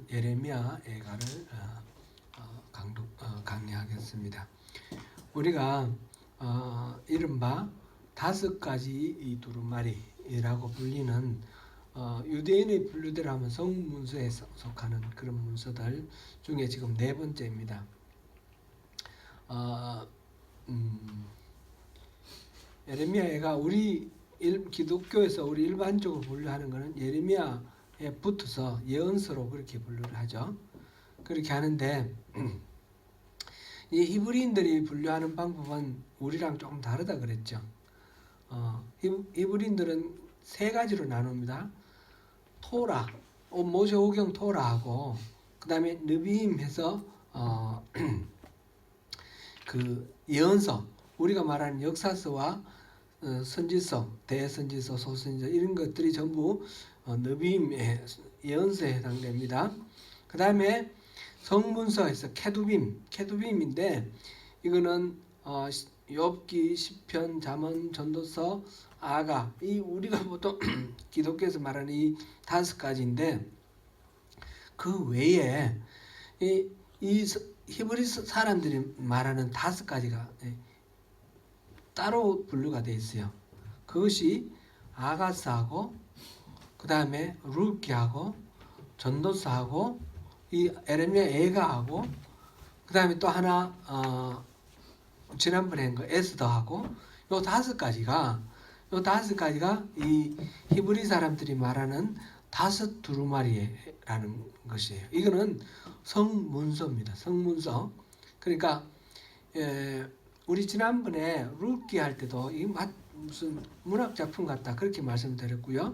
예레미야 애가를 강의하겠습니다. 우리가 이른바 5가지 이 두루마리라고 불리는 유대인의 분류대로 하면 성문서에 속하는 그런 문서들 중에 지금 4번째입니다. 예레미야 애가 우리 기독교에서 우리 일반적으로 분류하는 것은 예레미야에 붙어서 예언서로 그렇게 분류를 하죠. 그렇게 하는데 이 히브리인들이 분류하는 방법은 우리랑 조금 다르다 그랬죠. 히브리인들은 3가지로 나눕니다. 토라, 모세오경 토라하고 그 다음에 느비임 해서 그 예언서, 우리가 말하는 역사서와 선지서, 대선지서, 소선지서 이런 것들이 전부 느비임의 예언서에 해당됩니다. 그 다음에 성문서에서 케두빔인데 이거는 욥기, 시편, 잠언, 전도서, 아가, 이 우리가 보통 기독교에서 말하는 이 5가지인데 그 외에 이 히브리 사람들이 말하는 5가지가 따로 분류가 되어 있어요. 그것이 아가스하고 그 다음에 루키하고 전도서하고 이 예레미야 애가하고 그 다음에 또 하나 지난번에 한 거 에스더하고 요 5가지가 이 히브리 사람들이 말하는 5 두루마리라는 것이에요. 이거는 성문서입니다. 성문서. 그러니까 우리 지난번에 루키 할 때도 이 무슨 문학 작품 같다 그렇게 말씀드렸고요.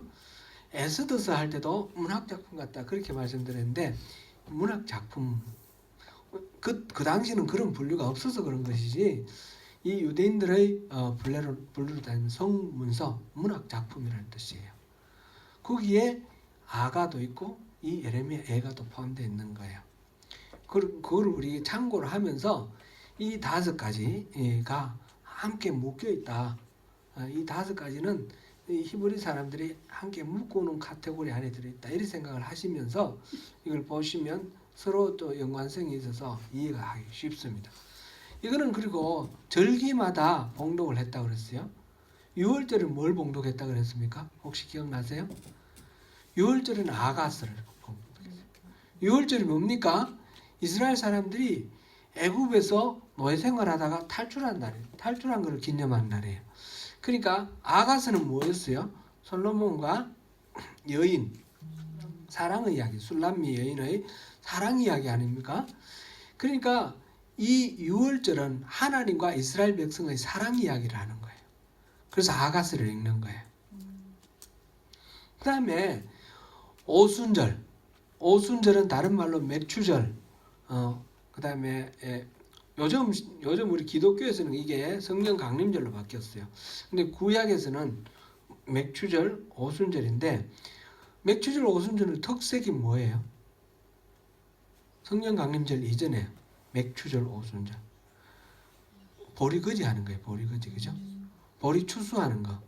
에스더서 할 때도 문학 작품 같다 그렇게 말씀드렸는데 문학 작품 그 당시는 그런 분류가 없어서 그런 것이지 이 유대인들의 분류로 다니는 성문서 문학 작품이라는 뜻이에요. 거기에 아가도 있고 이 예레미야 애가도 포함되어 있는 거예요. 그걸 우리 참고를 하면서 이 5가지가 함께 묶여 있다. 이 5가지는 히브리 사람들이 함께 묶어놓은 카테고리 안에 들어있다. 이렇게 생각을 하시면서 이걸 보시면 서로 또 연관성이 있어서 이해가 하기 쉽습니다. 이거는 그리고 절기마다 봉독을 했다고 그랬어요. 6월절은 뭘 봉독했다고 그랬습니까? 혹시 기억나세요? 6월절은 아가스를 봉독했어요. 6월절이 뭡니까? 이스라엘 사람들이 애굽에서 노예 생활하다가 탈출한 날이에요. 탈출한 것을 기념하는 날이에요. 그러니까 아가스는 뭐였어요? 솔로몬과 여인, 사랑의 이야기, 술람미 여인의 사랑 이야기 아닙니까? 그러니까 이 6월절은 하나님과 이스라엘 백성의 사랑 이야기를 하는 거예요. 그래서 아가스를 읽는 거예요. 그 다음에 오순절은 다른 말로 맥추절. 그 다음에 요즘 우리 기독교에서는 이게 성령 강림절로 바뀌었어요. 근데 구약에서는 맥추절, 오순절인데 맥추절, 오순절의 특색이 뭐예요? 성령 강림절 이전에 맥추절, 오순절 보리거지 하는 거예요. 보리거지, 그죠? 보리 추수하는 거.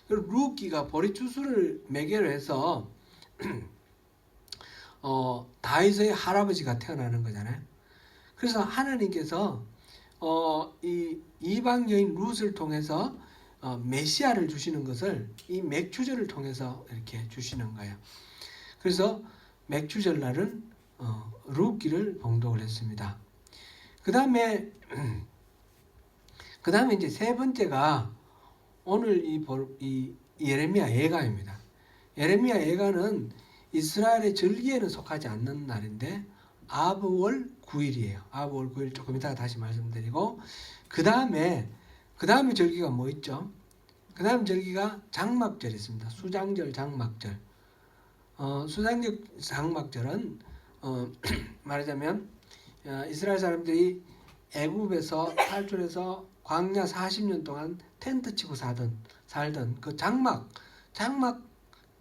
그리고 루키가 보리 추수를 매개로 해서 다윗의 할아버지가 태어나는 거잖아요. 그래서 하나님께서 이 이방 여인 룻을 통해서 메시아를 주시는 것을 이 맥추절을 통해서 이렇게 주시는 거예요. 그래서 맥추절 날은 루키를 봉독을 했습니다. 그 다음에 이제 3번째가 오늘 이 예레미야 애가입니다. 예레미야 애가는 이스라엘의 절기에는 속하지 않는 날인데 아브월 9일이에요. 아브월 9일 조금 이따가 다시 말씀드리고 그 다음에 절기가 뭐 있죠? 그 다음 절기가 장막절이 있습니다. 수장절, 장막절. 수장절, 장막절은 말하자면 이스라엘 사람들이 애굽에서 탈출해서 광야 40년 동안 텐트 치고 살던 그 장막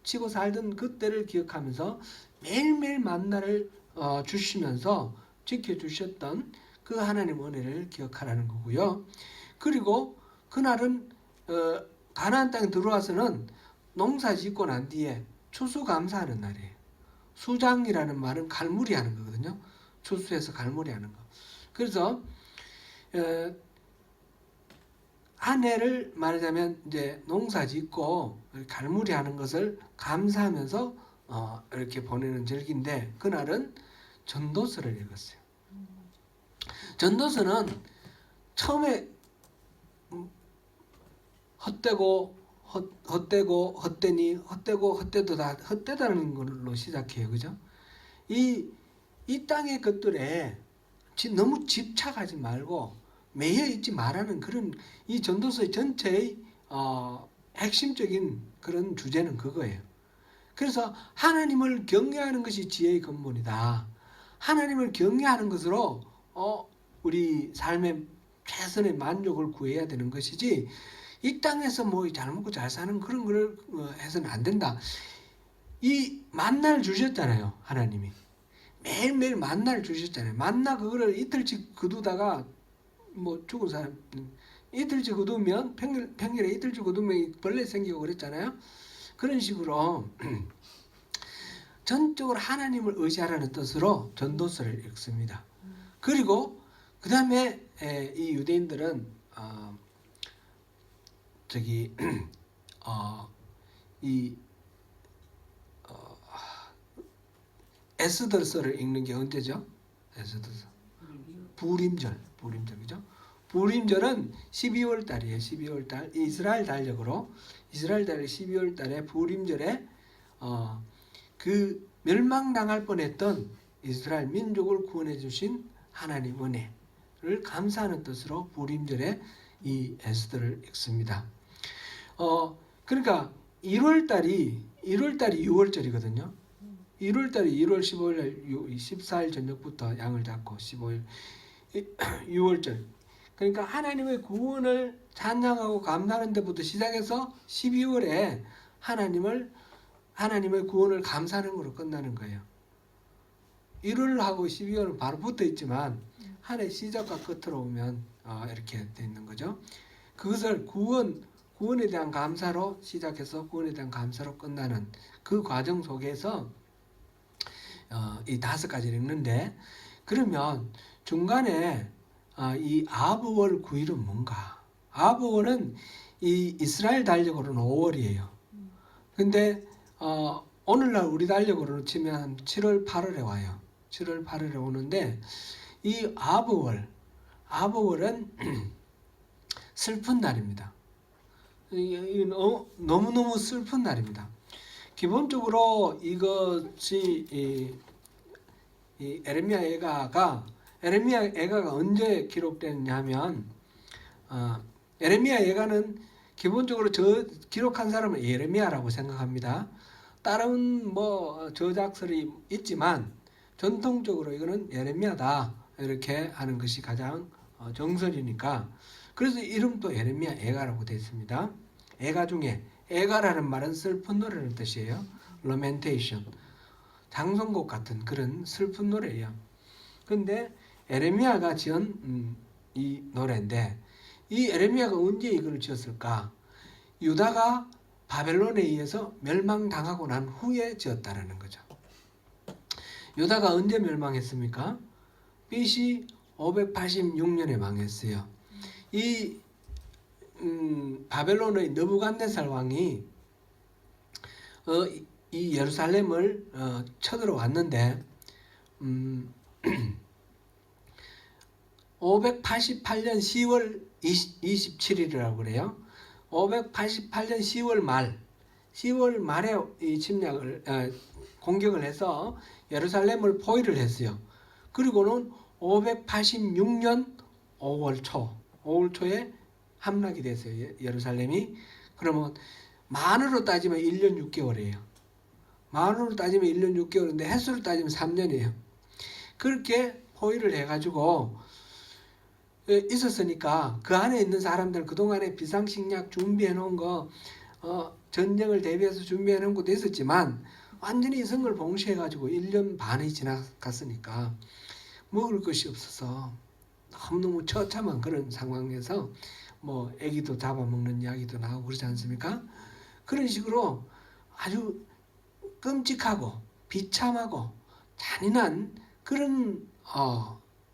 치고 살던 그때를 기억하면서 매일매일 만나를 주시면서 지켜주셨던 그 하나님 은혜를 기억하라는 거고요. 그리고 그날은 가나안 땅에 들어와서는 농사 짓고 난 뒤에 추수감사하는 날이에요. 수장이라는 말은 갈무리 하는 거거든요. 추수해서 갈무리 하는 거. 그래서 한 해를 말하자면 이제 농사 짓고 갈무리 하는 것을 감사하면서 이렇게 보내는 절기인데, 그날은 전도서를 읽었어요. 전도서는 처음에 헛되고 헛되니 헛되고 헛되도다, 헛되다는 걸로 시작해요. 그죠? 이 땅의 것들에 너무 집착하지 말고 매여 있지 말라는 그런, 이 전도서의 전체의 핵심적인 그런 주제는 그거예요. 그래서 하나님을 경외하는 것이 지혜의 근본이다. 하나님을 경외하는 것으로 우리 삶의 최선의 만족을 구해야 되는 것이지, 이 땅에서 뭐 잘 먹고 잘 사는 그런 걸 해서는 안 된다. 이 만나를 주셨잖아요. 하나님이 매일매일 만나를 주셨잖아요. 만나 그거를 이틀씩 거두다가 뭐 죽은 사람 이틀째 거두면 평일에 이틀째 거두면 벌레 생기고 그랬잖아요. 그런 식으로 전적으로 하나님을 의지하라는 뜻으로 전도서를 읽습니다. 그리고 그 다음에 이 유대인들은 에스더서를 읽는 게 언제죠? 에스더서 부림절 그죠? 부림절은 12월 달이에요. 12월 달 이스라엘 달력으로 이스라엘 달력 12월 달에 부림절에 그 멸망당할 뻔했던 이스라엘 민족을 구원해 주신 하나님 은혜를 감사하는 뜻으로 부림절에 이 에스더를 읽습니다. 그러니까 1월달이 6월절이거든요. 1월달이 1월 15일 14일 저녁부터 양을 잡고 15일 6월절. 그러니까 하나님의 구원을 찬양하고 감사하는 데부터 시작해서 12월에 하나님의 구원을 감사하는 것으로 끝나는 거예요. 1월하고 12월은 바로 붙어 있지만 한 해 시작과 끝으로 오면 이렇게 돼 있는 거죠. 그것을 구원에 대한 감사로 시작해서 구원에 대한 감사로 끝나는 그 과정 속에서 이 5가지를 읽는데, 그러면 중간에 이 아브월 9일은 뭔가? 아브월은 이 이스라엘 달력으로는 5월이에요. 근데 오늘날 우리 달력으로 치면 7월 8월에 와요. 7월 8월에 오는데, 이 아브월은 슬픈 날입니다. 너무너무 슬픈 날입니다. 기본적으로 이것이 이 에레미야 애가가 언제 기록됐냐면, 에레미야 애가는 기본적으로 기록한 사람은 예레미야라고 생각합니다. 다른 뭐 저작설이 있지만 전통적으로 이거는 예레미야다 이렇게 하는 것이 가장 정설이니까, 그래서 이름도 예레미야 애가라고 되어 있습니다. 애가 중에 애가라는 말은 슬픈 노래라는 뜻이에요. lamentation, 장송곡 같은 그런 슬픈 노래예요. 근데 에레미야가 지은 이 노래인데, 이 에레미야가 언제 이걸 지었을까? 유다가 바벨론에 의해서 멸망당하고 난 후에 지었다라는 거죠. 유다가 언제 멸망했습니까? BC 586년에 망했어요. 이 바벨론의 느부갓네살 왕이 이 예루살렘을 쳐들어왔는데 588년 10월 27일이라고 그래요. 588년 10월 말에 이 공격을 해서 예루살렘을 포위를 했어요. 그리고는 586년 5월 초에 함락이 됐어요. 예루살렘이. 그러면 만으로 따지면 1년 6개월이에요. 만으로 따지면 1년 6개월인데 횟수로 따지면 3년이에요. 그렇게 포위를 해가지고 있었으니까 그 안에 있는 사람들 그동안에 비상식량 준비해 놓은 거 전쟁을 대비해서 준비해 놓은 것도 있었지만 완전히 성을 봉쇄해 가지고 1년 반이 지나갔으니까 먹을 것이 없어서 너무너무 처참한 그런 상황에서 뭐 애기도 잡아먹는 이야기도 나오고 그러지 않습니까? 그런 식으로 아주 끔찍하고 비참하고 잔인한 그런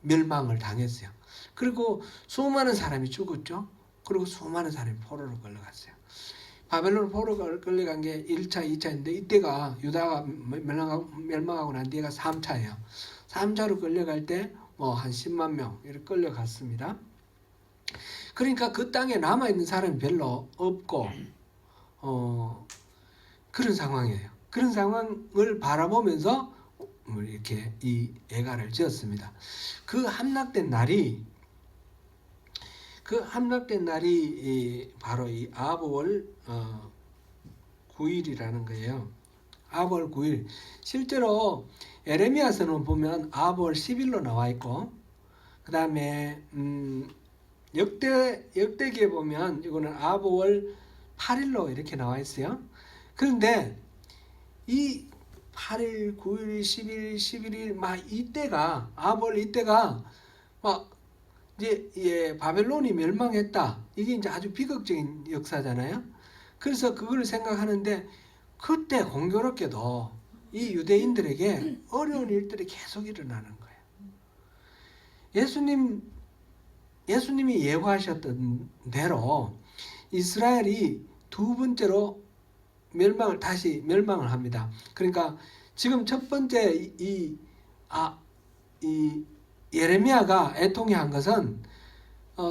멸망을 당했어요. 그리고 수많은 사람이 죽었죠. 그리고 수많은 사람이 포로로 끌려갔어요. 바벨론 포로로 끌려간 게 1차, 2차인데 이때가 유다가 멸망하고 난 뒤가 3차예요. 3차로 끌려갈 때 뭐 한 10만 명 이렇게 끌려갔습니다. 그러니까 그 땅에 남아있는 사람이 별로 없고 그런 상황이에요. 그런 상황을 바라보면서 이렇게 이 예가를 지었습니다. 그 함락된 날이 바로 이 아브월 9일이라는 거예요. 아브월 9일. 실제로 에레미야서는 보면 아브월 10일로 나와 있고, 그 다음에 역대기에 보면 이거는 아브월 8일로 이렇게 나와 있어요. 그런데 이 8일, 9일, 10일, 11일 막 이때가 아브월 이때가 막 이제 바벨론이 멸망했다. 이게 이제 아주 비극적인 역사잖아요. 그래서 그걸 생각하는데 그때 공교롭게도 이 유대인들에게 어려운 일들이 계속 일어나는 거예요. 예수님이 예고하셨던 대로 이스라엘이 두 번째로 다시 멸망을 합니다. 그러니까 지금 첫 번째 이 예레미야가 애통해한 것은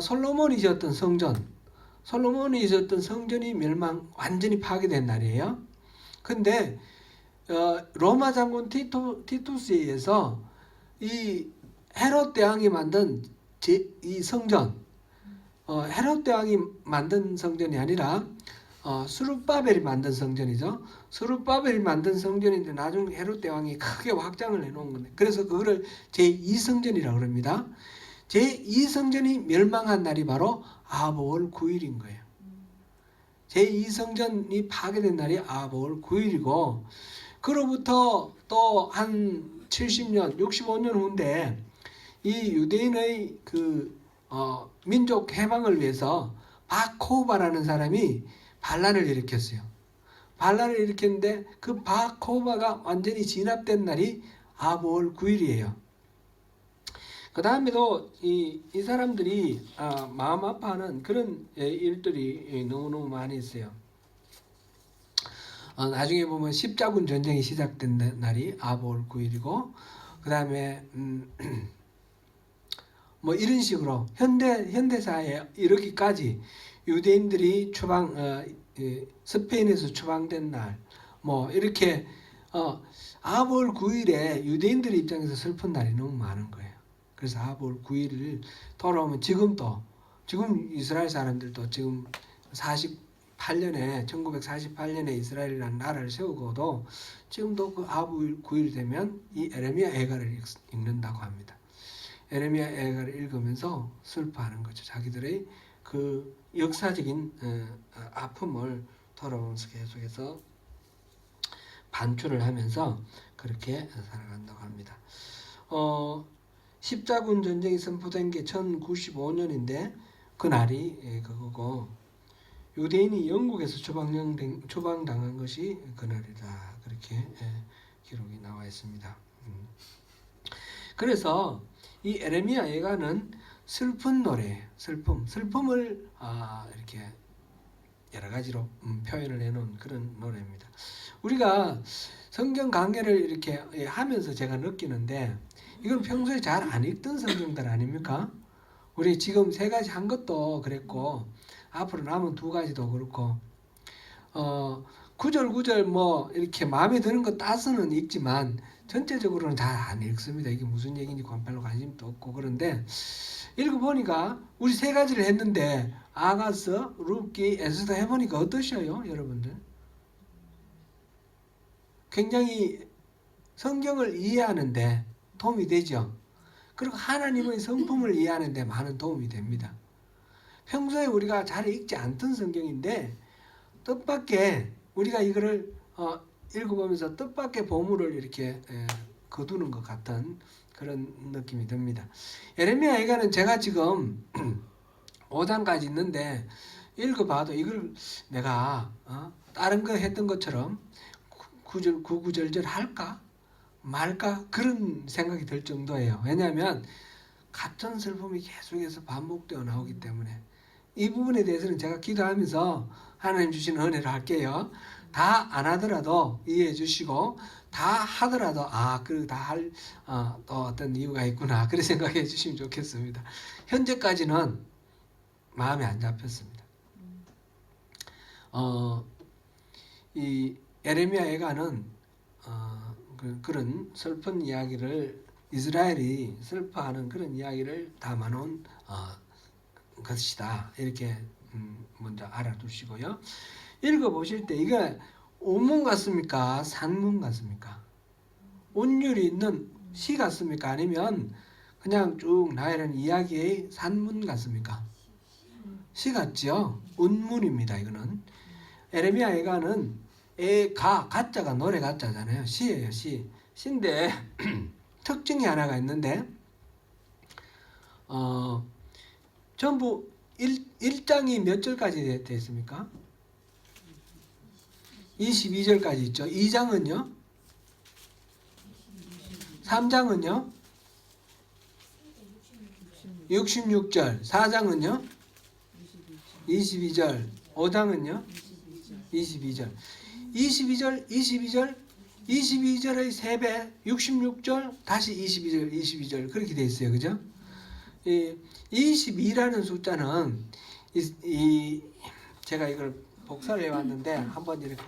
솔로몬이 지었던 성전이 완전히 파괴된 날이에요. 근데 로마 장군 티투스에 의해서 이 헤롯 대왕이 만든 이 성전, 헤롯 대왕이 만든 성전이 아니라 스룹바벨이 만든 성전이죠. 스룹바벨이 만든 성전인데 나중에 헤롯 대왕이 크게 확장을 해놓은 건데, 그래서 그거를 제2성전이라고 합니다. 제2성전이 멸망한 날이 바로 아브월 9일인 거예요. 제2성전이 파괴된 날이 아브월 9일이고, 그로부터 또 한 70년, 65년 후인데 이 유대인의 민족 해방을 위해서 바코바라는 사람이 반란을 일으켰어요. 반란을 일으켰는데 그 바코바가 완전히 진압된 날이 아브월 9일이에요. 그 다음에도 이 사람들이 마음 아파하는 그런 일들이 너무너무 많이 있어요. 나중에 보면 십자군 전쟁이 시작된 날이 아브월 9일이고, 그 다음에 뭐 이런 식으로 현대사에 이르기까지 유대인들이 스페인에서 추방된 날, 뭐 이렇게 아브월 9일에 유대인들 입장에서 슬픈 날이 너무 많은 거예요. 그래서 아브월 9일을 돌아오면 지금 이스라엘 사람들도 지금 1948년에 이스라엘이라는 나라를 세우고도 지금도 그 아브월 9일 되면 이 에레미야 애가를 읽는다고 합니다. 에레미야 애가를 읽으면서 슬퍼하는 거죠. 자기들의 그 역사적인 아픔을 돌아오면서 계속해서 반추를 하면서 그렇게 살아간다고 합니다. 십자군 전쟁이 선포된 게 1095년인데 그 날이 그거고, 유대인이 영국에서 추방당한 것이 그날이다. 그렇게 기록이 나와 있습니다. 그래서 이 에레미야 예가는 슬픈 노래, 슬픔을 이렇게 여러 가지로 표현을 해놓은 그런 노래입니다. 우리가 성경 강해를 이렇게 하면서 제가 느끼는데, 이건 평소에 잘 안 읽던 성경들 아닙니까? 우리 지금 3가지 한 것도 그랬고, 앞으로 남은 2가지도 그렇고, 구절 뭐 이렇게 마음에 드는 거 따서는 읽지만 전체적으로는 잘 안 읽습니다. 이게 무슨 얘기인지 별로 관심도 없고. 그런데 읽어보니까 우리 3가지를 했는데 아가서, 룻기, 에스더 해보니까 어떠셔요, 여러분들? 굉장히 성경을 이해하는데 도움이 되죠. 그리고 하나님의 성품을 이해하는 데 많은 도움이 됩니다. 평소에 우리가 잘 읽지 않던 성경인데 뜻밖의 우리가 이거를 읽어보면서 뜻밖의 보물을 이렇게 거두는 것 같은 그런 느낌이 듭니다. 예레미야 예가는 제가 지금 5장까지 있는데 읽어봐도 이걸 내가 다른 거 했던 것처럼 구구절절 할까? 말까 그런 생각이 들 정도예요. 왜냐하면 같은 슬픔이 계속해서 반복되어 나오기 때문에 이 부분에 대해서는 제가 기도하면서 하나님 주신 은혜로 할게요. 다 안 하더라도 이해해 주시고 다 하더라도 그 다 할 또 어떤 이유가 있구나 그렇게 생각해 주시면 좋겠습니다. 현재까지는 마음에 안 잡혔습니다. 이 에레미야 애가는 그런 슬픈 이야기를 이스라엘이 슬퍼하는 그런 이야기를 담아놓은 것이다. 이렇게 먼저 알아두시고요. 읽어보실 때 이게 온문 같습니까? 산문 같습니까? 온율이 있는 시 같습니까? 아니면 그냥 쭉 나열한 이야기의 산문 같습니까? 시 같죠? 운문입니다. 이거는 에레미야 애가는 가짜가 노래 가짜잖아요. 시예요. 시인데 특징이 하나가 있는데 전부 1장이 몇 절까지 되어 있습니까? 22절까지 있죠. 2장은요? 3장은요? 66절. 4장은요? 22절. 5장은요? 22절. 22절 22절의 3배 66절 다시 22절 그렇게 되어 있어요. 그죠? 22라는 숫자는 제가 이걸 복사를 해왔는데 한번 이렇게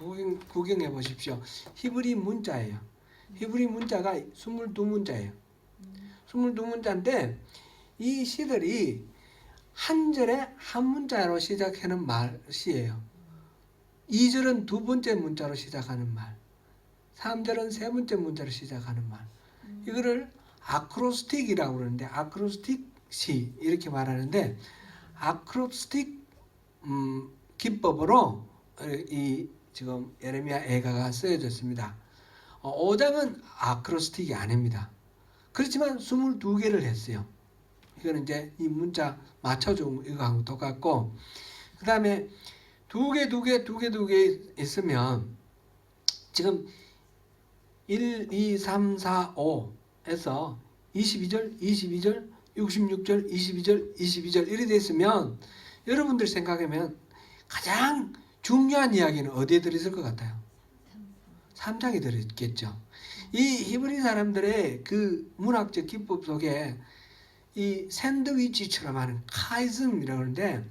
구경해 보십시오. 히브리 문자예요. 히브리 문자가 22문자예요. 22문자인데 이 시들이 한 절에 한 문자로 시작하는 시예요. 2절은 두 번째 문자로 시작하는 말, 3절은 세 번째 문자로 시작하는 말. 이거를 아크로스틱이라고 그러는데 아크로스틱 시 이렇게 말하는데 아크로스틱 기법으로 이 지금 예레미야 애가가 쓰여졌습니다. 5장은 아크로스틱이 아닙니다. 그렇지만 22개를 했어요. 이거는 이제 이 문자 맞춰준 이거하고 똑같고 그 다음에 두 개 있으면 지금 1, 2, 3, 4, 5에서 22절, 66절, 22절 이렇게 돼 있으면 여러분들 생각하면 가장 중요한 이야기는 어디에 들어있을 것 같아요? 3장에 들어있겠죠. 이 히브리 사람들의 그 문학적 기법 속에 이 샌드위치처럼 하는 카이즘이라고 하는데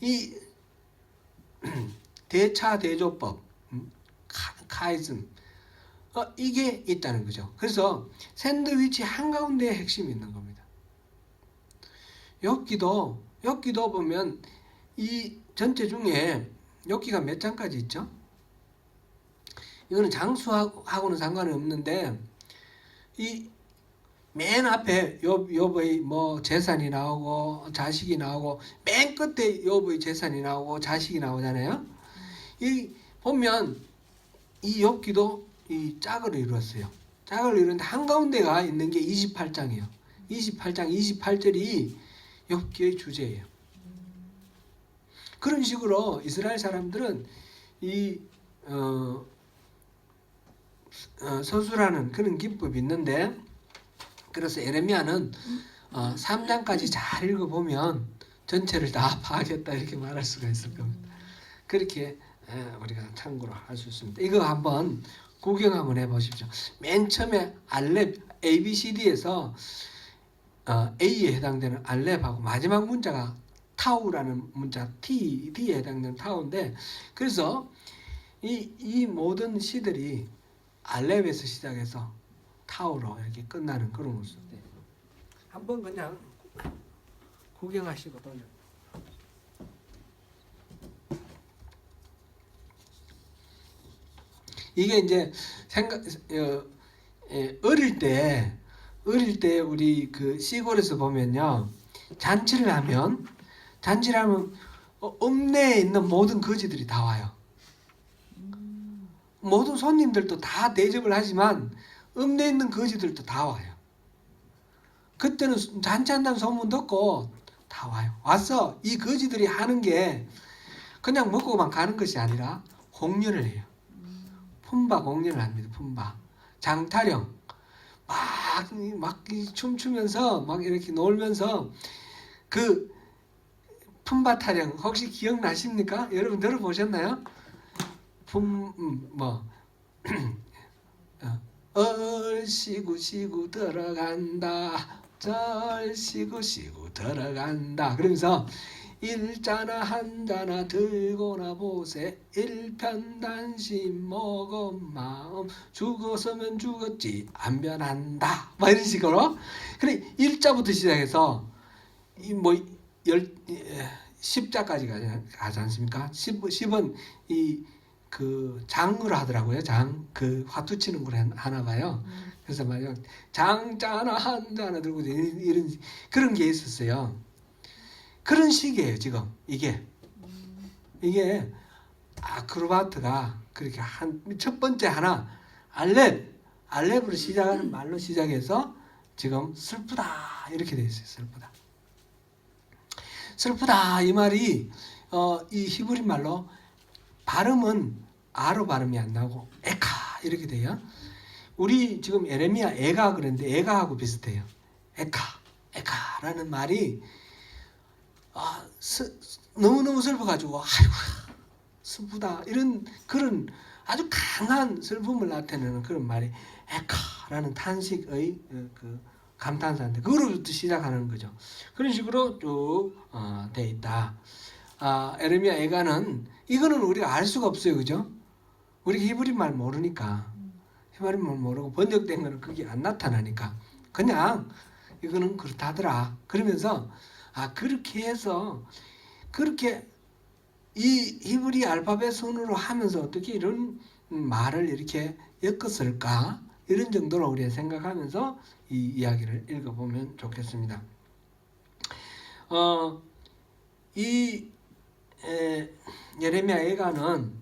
이 대차대조법 카이즘 이게 있다는 거죠. 그래서 샌드위치 한가운데에 핵심이 있는 겁니다. 엽기도 보면 이 전체 중에 엽기가 몇 장까지 있죠? 이거는 장수하고는 상관이 없는데 이 맨 앞에 욥의 뭐 재산이 나오고 자식이 나오고 맨 끝에 욥의 재산이 나오고 자식이 나오잖아요. 이 보면 이 욥기도 이 짝을 이루었어요. 짝을 이루는데 한가운데가 있는 게 28장이에요. 28장 28절이 욥기의 주제예요. 그런 식으로 이스라엘 사람들은 이 서술하는 그런 기법이 있는데 그래서 에레미야는 3장까지 잘 읽어보면 전체를 다 파악했다 이렇게 말할 수가 있을 겁니다. 그렇게 우리가 참고로 할 수 있습니다. 이거 한번 구경 한번 해보십시오. 맨 처음에 알렙 ABCD에서 A에 해당되는 알렙하고 마지막 문자가 타우라는 문자 T에 해당되는 타우인데 그래서 이 모든 시들이 알렙에서 시작해서 타우로 이렇게 끝나는 그런 모습. 한번 그냥 구경하시고 돌려. 이게 이제 어릴 때 우리 그 시골에서 보면요 잔치를 하면 읍내에 있는 모든 거지들이 다 와요. 모든 손님들도 다 대접을 하지만 읍내에 있는 거지들도 다 와요. 그때는 잔치한다는 소문 듣고 다 와요. 와서 이 거지들이 하는 게 그냥 먹고만 가는 것이 아니라 공연을 해요. 품바 공연을 합니다. 품바 장타령 막 춤추면서 막 이렇게 놀면서 그 품바 타령 혹시 기억나십니까? 여러분 들어보셨나요? 얼씨구 들어간다 절씨구 들어간다 그러면서 일자나 한자나 들고나 보세 일편단심 먹은 마음 죽었으면 죽었지 안 변한다 막 이런 식으로 그래 일자부터 시작해서 열 10자까지 가지 않습니까? 10은 그 장으로 하더라고요. 그 화투 치는 걸 하나 봐요. 그래서 말이요. 장자나 한자나 들고 이런 그런 게 있었어요. 그런 식이에요, 지금. 이게 아크로바트가 그렇게 첫 번째 하나 알렙으로 시작하는 말로 시작해서 지금 슬프다 이렇게 돼 있어요. 슬프다 이 말이 이 히브리 말로 발음은 아로 발음이 안 나고 에카 이렇게 돼요. 우리 지금 에레미야 에가 그랬는데 에가하고 비슷해요. 에카라는 말이 너무너무 슬퍼가지고 아이고 슬프다 이런 그런 아주 강한 슬픔을 나타내는 그런 말이 에카라는 탄식의 그 감탄사인데 그거로부터 시작하는 거죠. 그런 식으로 쭉 돼 있다. 에레미야 에가는 이거는 우리가 알 수가 없어요, 그죠? 우리가 히브리 말 모르니까 히브리 말 모르고 번역된 거는 그게 안 나타나니까 그냥 이거는 그렇다더라. 그러면서 그렇게 해서 그렇게 이 히브리 알파벳 순으로 하면서 어떻게 이런 말을 이렇게 엮었을까 이런 정도로 우리가 생각하면서 이 이야기를 읽어보면 좋겠습니다. 이 예레미야 에가는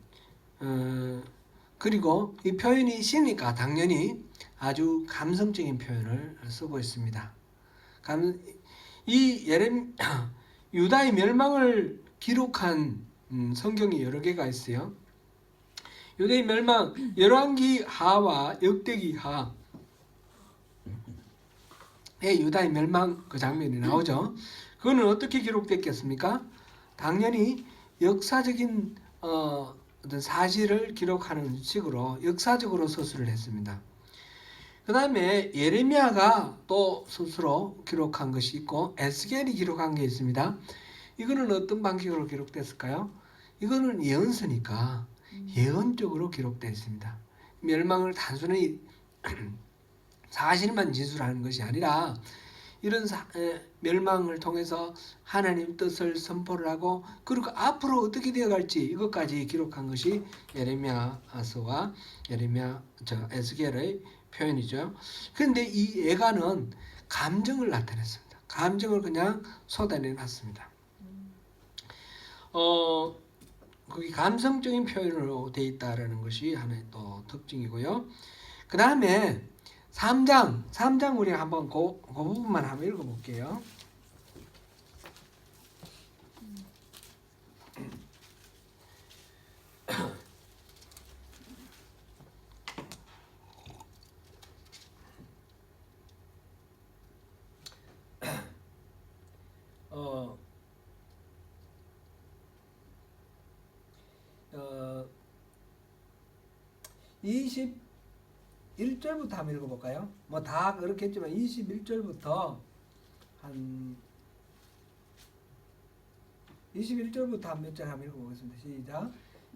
그리고 이 표현이 시니까 당연히 아주 감성적인 표현을 쓰고 있습니다. 이 유다의 멸망을 기록한 성경이 여러 개가 있어요. 유다의 멸망 열왕기 하와 역대기 하에 유다의 멸망 그 장면이 나오죠. 그거는 어떻게 기록됐겠습니까? 당연히 역사적인 어떤 사실을 기록하는 식으로 역사적으로 서술을 했습니다. 그 다음에 예레미야가 또 스스로 기록한 것이 있고 에스겔이 기록한 게 있습니다. 이거는 어떤 방식으로 기록됐을까요? 이거는 예언서니까 예언적으로 기록되어 있습니다. 멸망을 단순히 사실만 진술하는 것이 아니라 이런 멸망을 통해서 하나님 뜻을 선포를 하고 그리고 앞으로 어떻게 되어갈지 이것까지 기록한 것이 예레미야서와 에스겔의 표현이죠. 그런데 이 예가는 감정을 나타냈습니다. 감정을 그냥 쏟아내놨습니다. 거기 감성적인 표현으로 되어 있다라는 것이 하나의 또 특징이고요. 그 다음에 3장 우리 한번 그 부분만 한번 읽어볼게요. 어, 21절부터 한번 읽어볼까요? 뭐 다 그렇겠지만 21절부터 한 21절부터 한 몇 절 한번 읽어보겠습니다. 시작.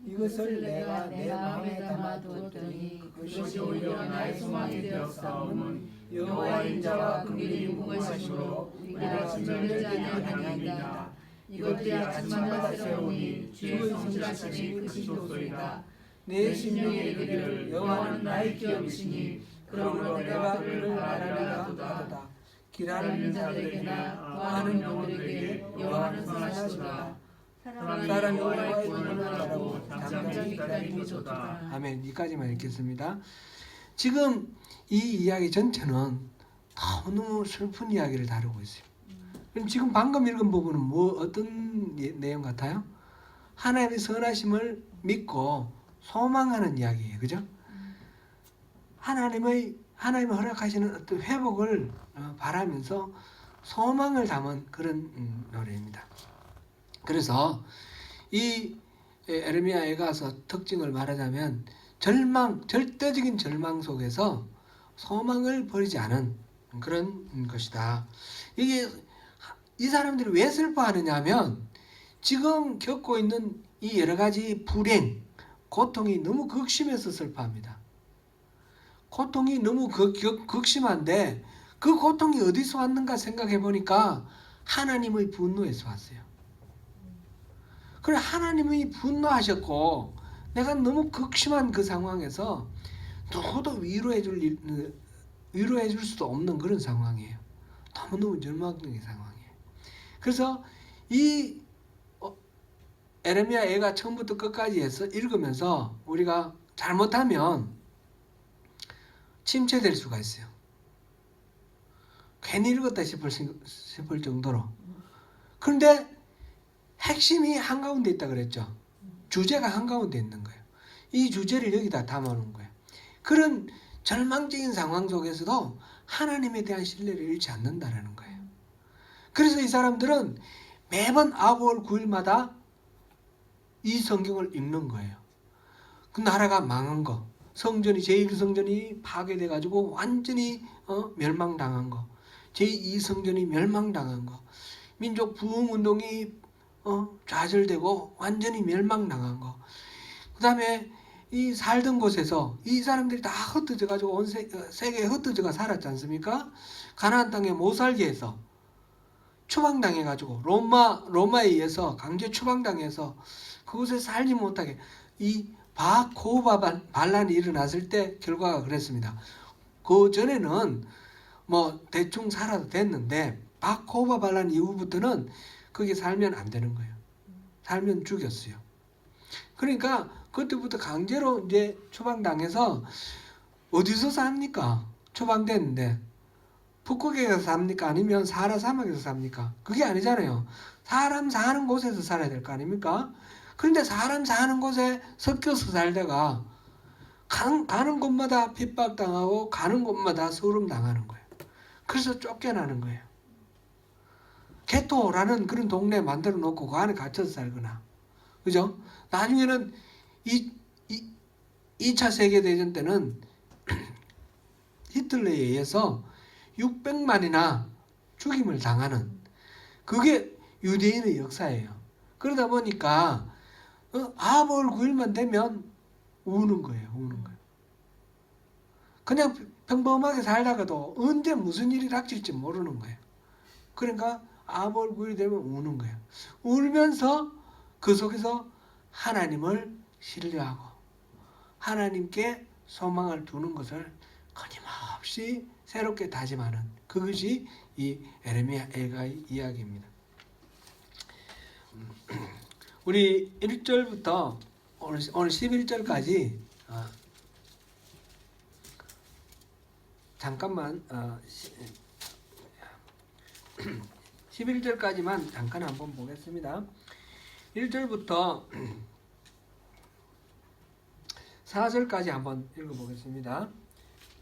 이것을 내가 내 마음에 담아두었더니 그것이 오히려 나의 소망이 되었사오면 여호와의 자와 긍휼히 무궁하심으로 우리가 진멸되지 아니하리이다. 이것들이 아침마다 새로우니 주의 성실하심이 크시도소이다. 내 심령에 이르기를 여호와는 나의 기업이시니 그러므로 내가 그를 바라리라도다. 길하는 자들에게나 구하는 영혼들에게 여호와는 선하시도다. 사람이 여호와의 구원을 바라고 잠잠히 기다림이 좋다. 아멘. 여기까지만 읽겠습니다. 지금 이 이야기 전체는 너무 슬픈 이야기를 다루고 있어요. 그럼 지금 방금 읽은 부분은 어떤 내용 같아요? 하나님의 선하심을 믿고 소망하는 이야기예요. 그죠? 하나님의 하나님이 허락하시는 어떤 회복을 바라면서 소망을 담은 그런 노래입니다. 그래서 이 에레미야 애가서 특징을 말하자면 절대적인 절망 속에서 소망을 버리지 않은 그런 것이다. 이게 이 사람들이 왜 슬퍼하느냐 하면 지금 겪고 있는 이 여러 가지 불행, 고통이 너무 극심해서 슬퍼합니다. 고통이 너무 극심한데 그 고통이 어디서 왔는가 생각해 보니까 하나님의 분노에서 왔어요. 그래 하나님이 분노하셨고 내가 너무 극심한 그 상황에서 누구도 위로해 줄 수도 없는 그런 상황이에요. 너무너무 절망적인 상황이에요. 그래서 이 에레미야 애가 처음부터 끝까지 해서 읽으면서 우리가 잘못하면 침체될 수가 있어요. 괜히 읽었다 싶을 정도로. 그런데 핵심이 한가운데 있다 그랬죠. 주제가 한가운데 있는 거예요. 이 주제를 여기다 담아놓은 거예요. 그런 절망적인 상황 속에서도 하나님에 대한 신뢰를 잃지 않는다라는 거예요. 그래서 이 사람들은 매번 아월 9일마다 이 성경을 읽는 거예요. 그 나라가 망한 거, 성전이 제1성전이 파괴돼 가지고 완전히 멸망당한 거, 제2성전이 멸망당한 거, 민족 부흥운동이 좌절되고 완전히 멸망당한 거, 그 다음에 이 살던 곳에서 이 사람들이 다 흩어져 가지고 온 세계에 흩어져가 살았지 않습니까? 가나안 땅에 못 살게 해서 추방당해 가지고 로마에 의해서 강제 추방당해서 그곳에 살지 못하게 이 바코바 반란이 일어났을 때 결과가 그랬습니다. 그 전에는 뭐 대충 살아도 됐는데 바코바 반란 이후부터는 거기 살면 안 되는 거예요. 살면 죽였어요. 그러니까 그때부터 강제로 이제 추방당해서 어디서 삽니까? 추방됐는데 북극에서 삽니까? 아니면 사하라 사막에서 삽니까? 그게 아니잖아요. 사람 사는 곳에서 살아야 될 거 아닙니까? 그런데 사람 사는 곳에 섞여서 살다가 가는 곳마다 핍박당하고 가는 곳마다 소름당하는 거예요. 그래서 쫓겨나는 거예요. 게토라는 그런 동네 만들어 놓고 그 안에 갇혀서 살거나, 그죠? 나중에는 2차 세계대전 때는 히틀러에 의해서 600만이나 죽임을 당하는 그게 유대인의 역사예요. 그러다 보니까 아월 9일만 되면 우는 거예요. 그냥 평범하게 살다가도 언제 무슨 일이 닥칠지 모르는 거예요. 그러니까 아월 9일 되면 우는 거예요. 울면서 그 속에서 하나님을 신뢰하고 하나님께 소망을 두는 것을 끊임없이 새롭게 다짐하는 그것이 이 에레미야 애가의 이야기입니다. 우리 1절부터 오늘 11절까지 잠깐만 11절까지만 잠깐 한번 보겠습니다. 1절부터 4절까지 한번 읽어보겠습니다.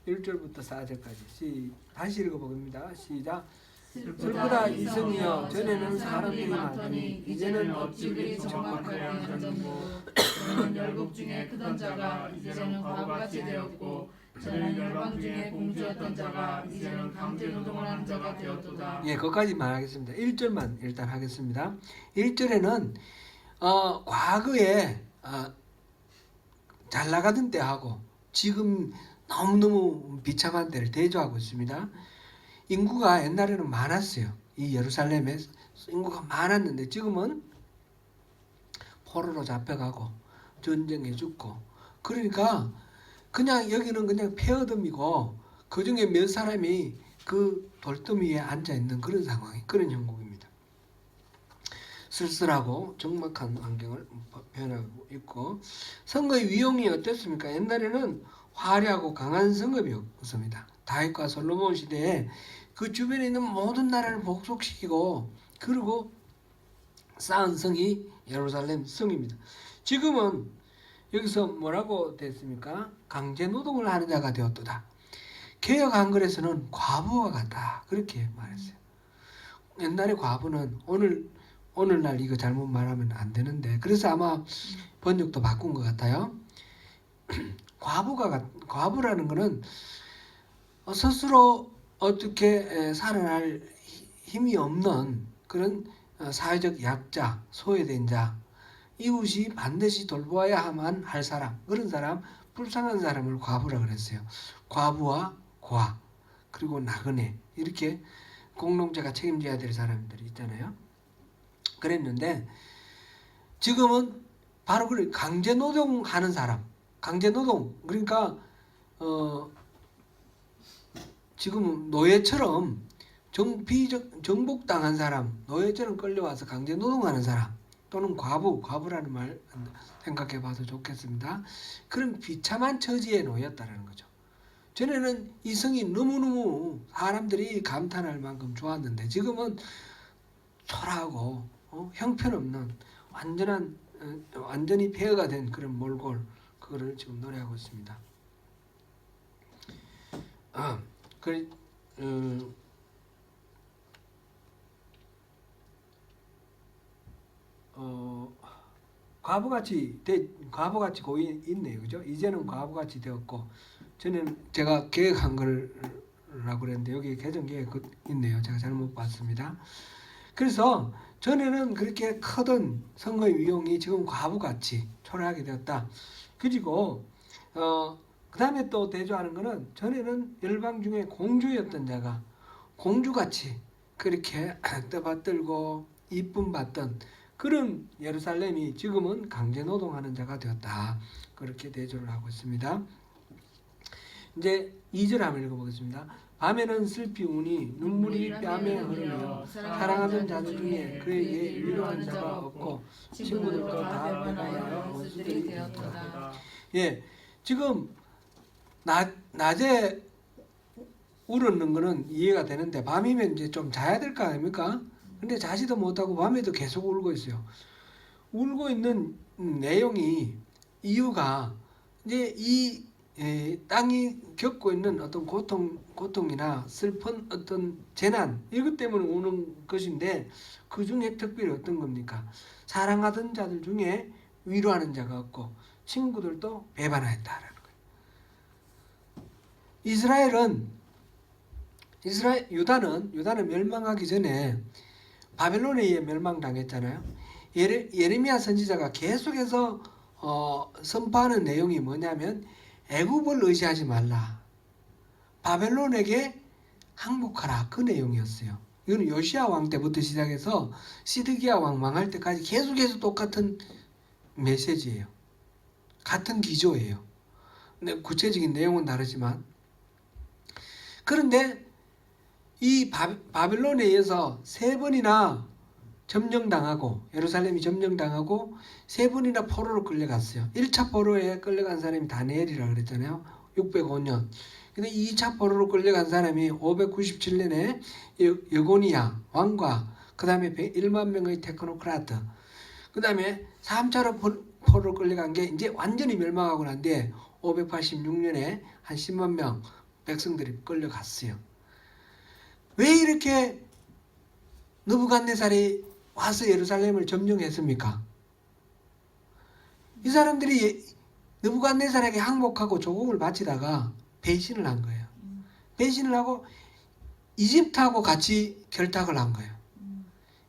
1절부터 4절까지 다시 읽어보겠습니다. 시작. 슬프다 이성이여, 전에는 사람들이 많더니 이제는 어찌 그리 적막하여 앉았고, 전에는 열국 중에 크던 자가 이제는 과부같이 되었고, 전에는 열방 중에 공주였던 자가 이제는 강제 노동을 하는 자가 되었도다. 예, 거기까지만 하겠습니다. 1절만 일단 하겠습니다. 1절에는 과거에 잘 나가던 때하고 지금 너무너무 비참한 때를 대조하고 있습니다. 인구가 옛날에는 많았어요. 이 예루살렘에 인구가 많았는데 지금은 포로로 잡혀가고 전쟁에 죽고, 그러니까 그냥 여기는 그냥 폐허덤이고 그 중에 몇 사람이 그 돌더미 위에 앉아 있는 그런 상황이, 그런 형국입니다. 쓸쓸하고 적막한 환경을 표현하고 있고, 성읍의 위용이 어땠습니까? 옛날에는 화려하고 강한 성읍이 없습니다. 다윗과 솔로몬 시대에 그 주변에 있는 모든 나라를 복속시키고 그리고 쌓은 성이 예루살렘 성입니다. 지금은 여기서 뭐라고 됐습니까? 강제 노동을 하는 자가 되었도다. 개역 한글에서는 과부와 같다 그렇게 말했어요. 옛날에 과부는 오늘날 이거 잘못 말하면 안 되는데 그래서 아마 번역도 바꾼 것 같아요. 과부라는 거는 스스로 어떻게 살아날 힘이 없는 그런 사회적 약자, 소외된 자, 이웃이 반드시 돌보아야만 할 사람, 그런 사람, 불쌍한 사람을 과부라 그랬어요. 과부와 과 그리고 나그네 이렇게 공동체가 책임져야 될 사람들이 있잖아요. 그랬는데 지금은 바로 그 강제 노동하는 사람, 강제 노동 그러니까 지금 노예처럼 정복당한 사람, 노예처럼 끌려와서 강제 노동하는 사람 또는 과부라는 말 생각해봐도 좋겠습니다. 그런 비참한 처지에 놓였다는 거죠. 전에는 이 성이 너무너무 사람들이 감탄할 만큼 좋았는데 지금은 초라하고 형편없는 완전히 폐허가 된 그런 몰골 그거를 지금 노래하고 있습니다. 과부같이 고이 있네요, 그죠? 이제는 과부같이 되었고 전에는 제가 계획한 거라고 그랬는데 여기 개정 계획 있네요. 제가 잘못 봤습니다. 그래서 전에는 그렇게 크던 선거의 위용이 지금 과부같이 초라하게 되었다. 그리고 그 다음에 또 대조하는 거는 전에는 열방 중에 공주였던 자가 공주같이 그렇게 떠받들고 이쁨 받던 그런 예루살렘이 지금은 강제 노동하는 자가 되었다. 그렇게 대조를 하고 있습니다. 이제 2절 한번 읽어보겠습니다. 밤에는 슬피 우니 눈물이 뺨에 흐르며 사랑하던 자들 중에 그에게 위로한 자가 없고 친구들도 다 변하여 원수들이 되었도다. 예, 지금 낮에 울었는 거는 이해가 되는데 밤이면 이제 좀 자야 될 거 아닙니까? 근데 자지도 못하고 밤에도 계속 울고 있어요. 울고 있는 내용이 이유가 이제 이 땅이 겪고 있는 어떤 고통이나 슬픈 어떤 재난 이것 때문에 우는 것인데 그 중에 특별히 어떤 겁니까? 사랑하던 자들 중에 위로하는 자가 없고 친구들도 배반하였다라는 거예요. 유다는 멸망하기 전에 바벨론에 의해 멸망당했잖아요. 예레미야 선지자가 계속해서 선포하는 내용이 뭐냐면 애굽을 의지하지 말라. 바벨론에게 항복하라. 그 내용이었어요. 이거는 요시야 왕 때부터 시작해서 시드기야 왕 망할 때까지 계속해서 똑같은 메시지예요. 같은 기조예요. 근데 구체적인 내용은 다르지만 그런데 이 바벨론에 의해서 3번이나 점령당하고 예루살렘이 점령당하고 3번이나 포로로 끌려갔어요. 1차 포로에 끌려간 사람이 다니엘이라고 그랬잖아요. 605년. 근데 2차 포로로 끌려간 사람이 597년에 여고니야 왕과 그 다음에 1만 명의 테크노크라트 그 다음에 3차로 포로로 끌려간 게 이제 완전히 멸망하고 난 뒤에 586년에 한 10만 명 백성들이 끌려갔어요. 왜 이렇게 느부갓네살이 와서 예루살렘을 점령했습니까? 이 사람들이 느부갓네살에게 항복하고 조공을 바치다가 배신을 한 거예요. 배신을 하고 이집트하고 같이 결탁을 한 거예요.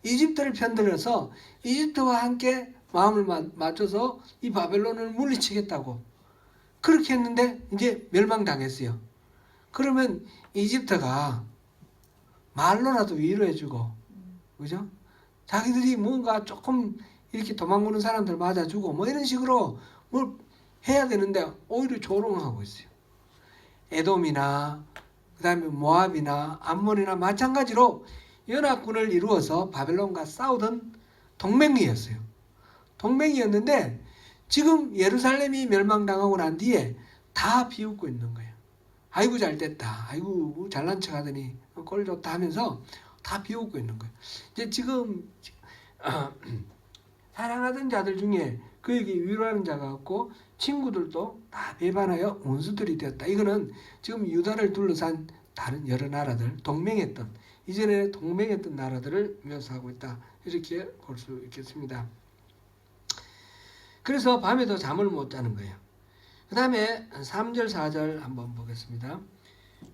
이집트를 편들어서 이집트와 함께 마음을 맞춰서 이 바벨론을 물리치겠다고 그렇게 했는데 이제 멸망당했어요. 그러면 이집트가 말로라도 위로해주고, 그죠? 자기들이 뭔가 조금 이렇게 도망오는 사람들 맞아주고, 뭐 이런 식으로 뭘 해야 되는데, 오히려 조롱하고 있어요. 에돔이나, 그 다음에 모압이나, 암몬이나 마찬가지로 연합군을 이루어서 바벨론과 싸우던 동맹이었어요. 동맹이었는데, 지금 예루살렘이 멸망당하고 난 뒤에 다 비웃고 있는 거예요. 아이고 잘 됐다. 아이고 잘난 척 하더니 꼴 좋다 하면서 다 비웃고 있는 거예요. 이제 지금 사랑하던 자들 중에 그에게 위로하는 자가 없고 친구들도 다 배반하여 원수들이 되었다. 이거는 지금 유다를 둘러싼 다른 여러 나라들, 동맹했던, 이전에 동맹했던 나라들을 묘사하고 있다. 이렇게 볼 수 있겠습니다. 그래서 밤에도 잠을 못 자는 거예요. 그 다음에 3절 4절 한번 보겠습니다.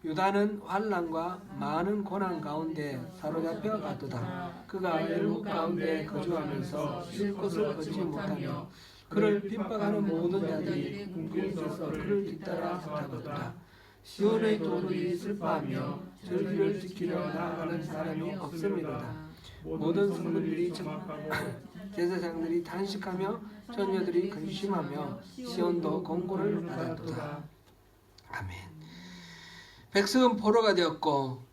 유다는 환난과 많은 고난 가운데 사로잡혀 갔도다. 그가 열국 가운데 거주하면서 쉴 곳을 얻지 못하며 그를 핍박하는 모든 자들이 궁핍에서 그를 뒤따라 잡았도다. 시온의 도들이 슬퍼하며 절기를 지키려 나아가는 사람이 없음이로다. 모든 성문들이 정막하고 제사장들이 단식하며 처녀들이 근심하며 시온도 공고를 받았도다. 아멘. 백성은 포로가 되었고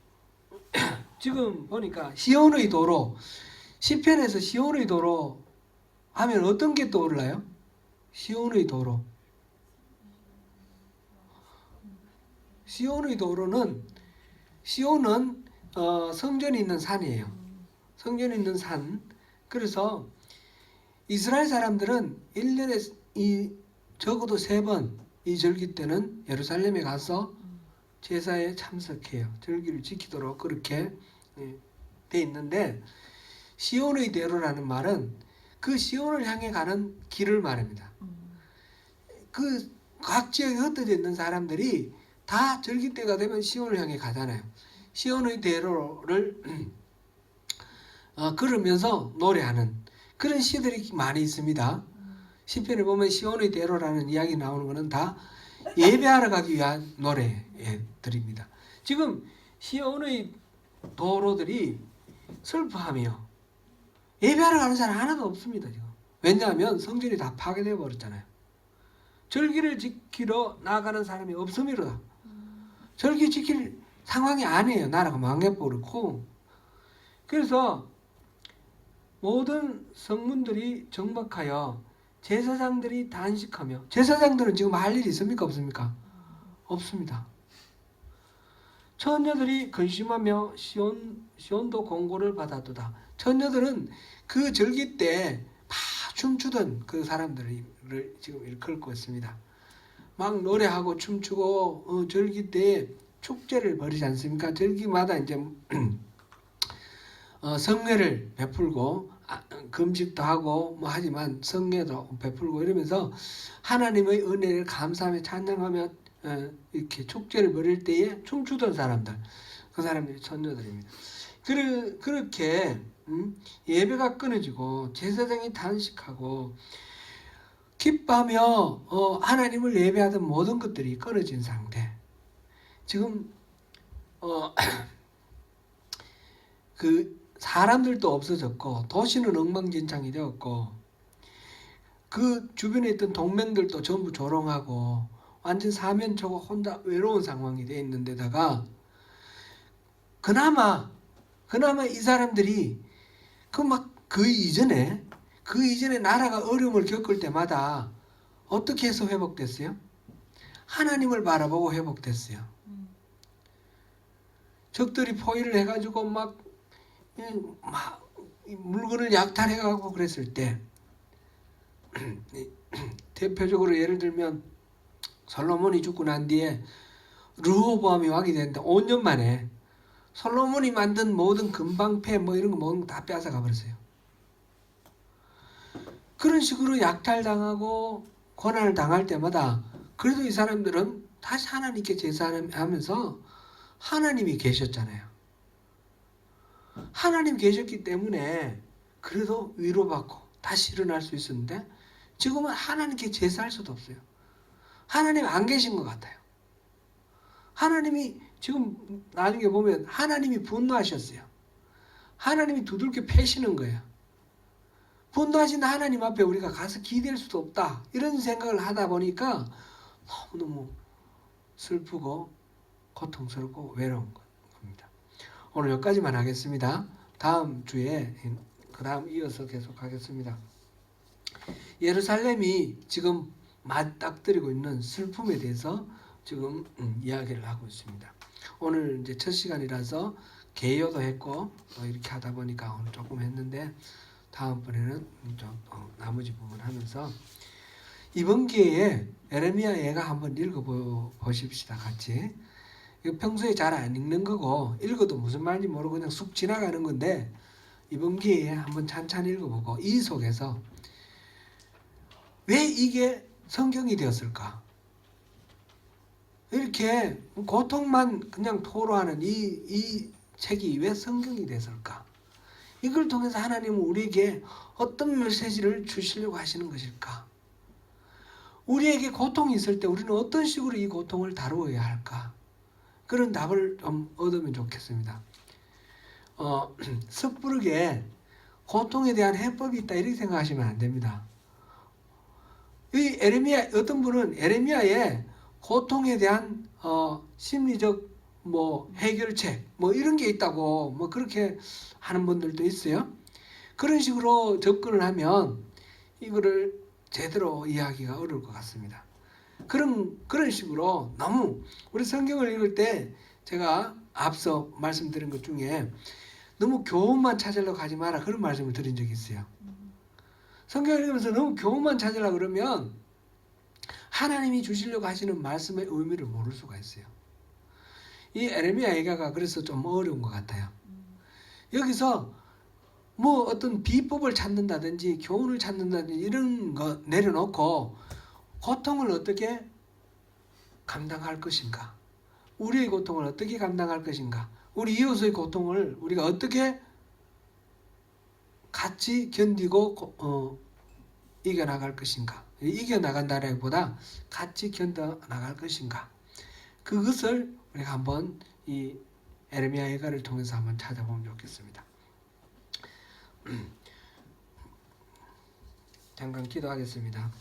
지금 보니까 시온의 도로, 시편에서 시온의 도로 하면 어떤 게 떠올라요? 시온의 도로. 시온의 도로는 시온은 성전이 있는 산이에요. 성전이 있는 산. 그래서 이스라엘 사람들은 1년에 적어도 3번 이 절기 때는 예루살렘에 가서 제사에 참석해요. 절기를 지키도록 그렇게 돼 있는데 시온의 대로라는 말은 그 시온을 향해 가는 길을 말합니다. 그 각 지역에 흩어져 있는 사람들이 다 절기 때가 되면 시온을 향해 가잖아요. 시온의 대로를 걸으면서 노래하는 그런 시들이 많이 있습니다. 시편에 보면 시온의 대로라는 이야기 나오는 것은 다 예배하러 가기 위한 노래들입니다. 지금 시온의 도로들이 슬퍼하며 예배하러 가는 사람 하나도 없습니다. 지금. 왜냐하면 성전이 다 파괴되어 버렸잖아요. 절기를 지키러 나가는 사람이 없음이로다. 절기 지킬 상황이 아니에요. 나라가 망해버렸고. 그래서 모든 성문들이 정박하여 제사장들이 단식하며, 제사장들은 지금 할 일이 있습니까? 없습니까? 없습니다. 처녀들이 근심하며 시온도 공고를 받았도다. 처녀들은 그 절기 때 막 춤추던 그 사람들을 지금 일컬고 있습니다. 막 노래하고 춤추고 절기 때 축제를 벌이지 않습니까? 절기마다 이제 성례를 베풀고 금식도 하고 뭐 하지만 성례도 베풀고 이러면서 하나님의 은혜를 감사하며 찬양하며 이렇게 축제를 벌일 때에 춤추던 사람들, 그 사람들이 처녀들입니다. 그렇게 예배가 끊어지고 제사장이 단식하고 기뻐하며 하나님을 예배하던 모든 것들이 끊어진 상태. 지금 그 사람들도 없어졌고 도시는 엉망진창이 되었고 그 주변에 있던 동맹들도 전부 조롱하고 완전 사면초가 혼자 외로운 상황이 되어 있는 데다가 그나마 이 사람들이 그 이전에 나라가 어려움을 겪을 때마다 어떻게 해서 회복됐어요? 하나님을 바라보고 회복됐어요. 적들이 포위를 해가지고 막 물건을 약탈해가고 그랬을 때 대표적으로 예를 들면 솔로몬이 죽고 난 뒤에 르호보암이 왕이 됐는데 5년 만에 솔로몬이 만든 모든 금방패 뭐 이런 거 모든 거 다 빼앗아가 버렸어요. 그런 식으로 약탈당하고 고난을 당할 때마다 그래도 이 사람들은 다시 하나님께 제사하면서 하나님이 계셨잖아요. 하나님 계셨기 때문에 그래도 위로받고 다시 일어날 수 있었는데 지금은 하나님께 제사할 수도 없어요. 하나님 안 계신 것 같아요. 하나님이 지금 나중에 보면 하나님이 분노하셨어요. 하나님이 두들겨 패시는 거예요. 분노하신 하나님 앞에 우리가 가서 기댈 수도 없다. 이런 생각을 하다 보니까 너무너무 슬프고 고통스럽고 외로운 겁니다. 오늘 여기까지만 하겠습니다. 다음 주에 그 다음 이어서 계속하겠습니다. 예루살렘이 지금 맞닥뜨리고 있는 슬픔에 대해서 지금 이야기를 하고 있습니다. 오늘 이제 첫 시간이라서 개요도 했고 또 이렇게 하다 보니까 오늘 조금 했는데 다음번에는 좀 나머지 부분 하면서 이번 기회에 에레미야 예가 한번 읽어보십시다. 같이. 이거 평소에 잘 안 읽는 거고 읽어도 무슨 말인지 모르고 그냥 쑥 지나가는 건데 이번 기회에 한번 찬찬히 읽어보고 이 속에서 왜 이게 성경이 되었을까? 이렇게 고통만 그냥 토로하는 이 책이 왜 성경이 됐을까? 이걸 통해서 하나님은 우리에게 어떤 메시지를 주시려고 하시는 것일까? 우리에게 고통이 있을 때 우리는 어떤 식으로 이 고통을 다루어야 할까? 그런 답을 좀 얻으면 좋겠습니다. 섣부르게 고통에 대한 해법이 있다 이렇게 생각하시면 안 됩니다. 이 에레미야 어떤 분은 에레미야의 고통에 대한 심리적 해결책 이런 게 있다고 그렇게 하는 분들도 있어요. 그런 식으로 접근을 하면 이거를 제대로 이해하기가 어려울 것 같습니다. 그런 식으로 너무 우리 성경을 읽을 때 제가 앞서 말씀드린 것 중에 너무 교훈만 찾으려고 하지 마라 그런 말씀을 드린 적이 있어요. 성경을 읽으면서 너무 교훈만 찾으려고 그러면 하나님이 주시려고 하시는 말씀의 의미를 모를 수가 있어요. 이 에레미야 예가가 그래서 좀 어려운 것 같아요. 여기서 어떤 비법을 찾는다든지 교훈을 찾는다든지 이런 거 내려놓고 고통을 어떻게 감당할 것인가, 우리의 고통을 어떻게 감당할 것인가, 우리 이웃의 고통을 우리가 어떻게 같이 견디고 이겨나갈 것인가, 이겨나간다라기보다 같이 견뎌나갈 것인가, 그것을 우리가 한번 이 에레미야 예가를 통해서 한번 찾아보면 좋겠습니다. 잠깐 기도하겠습니다.